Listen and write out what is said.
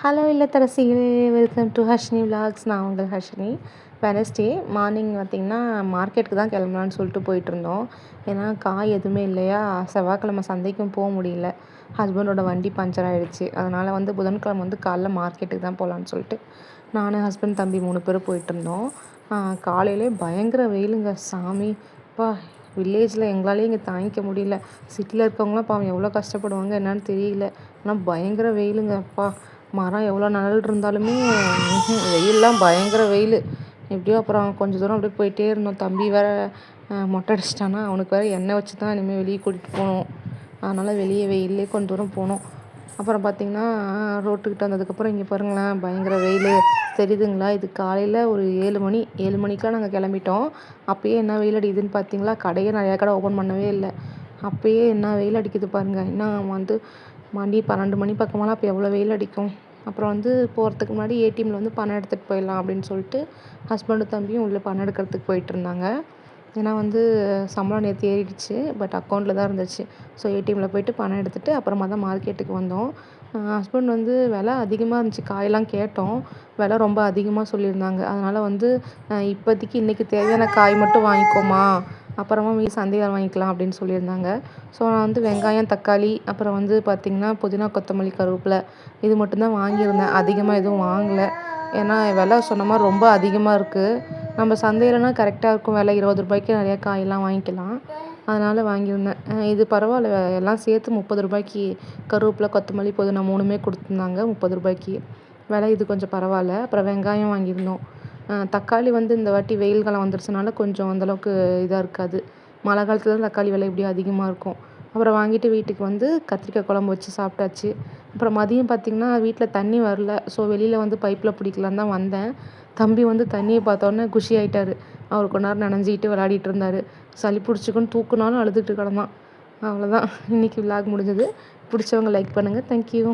Hello இல்லத்தரசிகளே, welcome to Harshini vlogs. நான் உங்கள் ஹர்ஷினி. வெனஸ்டே மார்னிங் பார்த்திங்கன்னா மார்க்கெட்டுக்கு தான் கிளம்பலான்னு சொல்லிட்டு போயிட்டுருந்தோம். ஏன்னா காய் எதுவுமே இல்லையா, செவ்வாய்க்கிழமை சந்தைக்கும் போக முடியல. ஹஸ்பண்டோட வண்டி பஞ்சர் ஆகிடுச்சு. அதனால் புதன்கிழமை காலைல மார்க்கெட்டுக்கு தான் போகலான்னு சொல்லிட்டு நான், ஹஸ்பண்ட், தம்பி 3 பேரும் போயிட்டுருந்தோம். காலையிலே பயங்கர வெயிலுங்க சாமி. அப்பா, வில்லேஜில் எங்களாலேயே இங்கே தாங்கிக்க முடியல. சிட்டியில் இருக்கவங்களாம் பாவம் எவ்வளோ கஷ்டப்படுவாங்க என்னன்னு தெரியல. ஆனால் பயங்கர வெயிலுங்க. அப்பா, மரம் எவ்வளோ நிழல் இருந்தாலுமே வெயிலெலாம் பயங்கர வெயில். எப்படியோ அப்புறம் கொஞ்சம் தூரம் அப்படியே போயிட்டே இருந்தோம். தம்பி வேறு மொட்டை அடிச்சிட்டானா, அவனுக்கு வேறு எண்ணெய் வச்சு தான் இனிமேல் வெளியே கூட்டிகிட்டு போகணும். அதனால் வெளியே வெயிலே கொஞ்சம் தூரம் போனோம். அப்புறம் பார்த்திங்கன்னா ரோட்டுக்கிட்ட வந்ததுக்கப்புறம் இங்கே பாருங்களேன், பயங்கர வெயில் தெரியுதுங்களா. இது காலையில் ஒரு 7 மணிக்கெலாம் நாங்கள் கிளம்பிட்டோம். அப்போயே என்ன வெயில் அடிக்குதுன்னு பார்த்தீங்களா. கடையே நிறையா கடை ஓப்பன் பண்ணவே இல்லை. அப்போயே என்ன வெயில் அடிக்குது பாருங்கள். இன்னும் மணி 12 மணி பக்கமெல்லாம் அப்போ எவ்வளோ வெயில் அடிக்கும். அப்புறம் போகிறதுக்கு முன்னாடி ஏடிஎம்மில் பணம் எடுத்துகிட்டு போயிடலாம் அப்படின்னு சொல்லிட்டு ஹஸ்பண்டும் தம்பியும் உள்ளே பணம் எடுக்கிறதுக்கு போயிட்டுருந்தாங்க. ஏன்னா சம்பளம் நேற்று ஏறிடுச்சு, பட் அக்கௌண்ட்டில் தான் இருந்துச்சு. ஸோ ஏடிஎம்மில் போயிட்டு பணம் எடுத்துகிட்டு அப்புறமா தான் மார்க்கெட்டுக்கு வந்தோம். ஹஸ்பண்ட் விலை அதிகமாக இருந்துச்சு. காயெல்லாம் கேட்டோம், விலை ரொம்ப அதிகமாக சொல்லியிருந்தாங்க. அதனால் இப்போதைக்கு இன்றைக்கி தேவையான காய் மட்டும் வாங்கிக்கோமா, அப்புறமா மீதி சந்தையில் வாங்கிக்கலாம் அப்படின்னு சொல்லியிருந்தாங்க. ஸோ நான் வெங்காயம், தக்காளி, அப்புறம் பார்த்திங்கன்னா புதினா, கொத்தமல்லி, கருவேப்பிலை இது மட்டும்தான் வாங்கியிருந்தேன். அதிகமாக எதுவும் வாங்கலை. ஏன்னா விலை சொன்ன மாதிரி ரொம்ப அதிகமாக இருக்குது. நம்ம சந்தையிலனா கரெக்டாக இருக்கும், விலை 20 ரூபாய்க்கு நிறையா காயெல்லாம் வாங்கிக்கலாம். அதனால் வாங்கியிருந்தேன். இது பரவாயில்ல, எல்லாம் சேர்த்து 30 ரூபாய்க்கு கருவேப்பிலை, கொத்தமல்லி, புதினா 3மே கொடுத்துருந்தாங்க 30 ரூபாய்க்கு. விலை இது கொஞ்சம் பரவாயில்ல. அப்புறம் வெங்காயம் வாங்கியிருந்தோம். தக்காளி இந்த வாட்டி வெயில் காலம் வந்துருச்சுனால கொஞ்சம் அந்தளவுக்கு இதாக இருக்காது. மழை காலத்தில் தான் தக்காளி விலை எப்படியும் அதிகமாக இருக்கும். அப்புறம் வாங்கிட்டு வீட்டுக்கு கத்திரிக்காய் குழம்பு வச்சு சாப்பிட்டாச்சு. அப்புறம் மதியம் பார்த்திங்கன்னா வீட்டில் தண்ணி வரல. ஸோ வெளியில் பைப்பில் பிடிக்கலான்னு தான் வந்தேன். தம்பி தண்ணியை பார்த்தோன்னே குஷி ஆகிட்டாரு. அவர் கொஞ்ச நேரம் நனைஞ்சிக்கிட்டு விளையாடிட்டு இருந்தார். சளி பிடிச்சிக்குன்னு தூக்குனாலும் அழுதுகிட்டு கிடந்தான். அவ்வளோதான், இன்றைக்கி விலாக் முடிஞ்சது. பிடிச்சவங்க லைக் பண்ணுங்கள். தேங்க்யூ.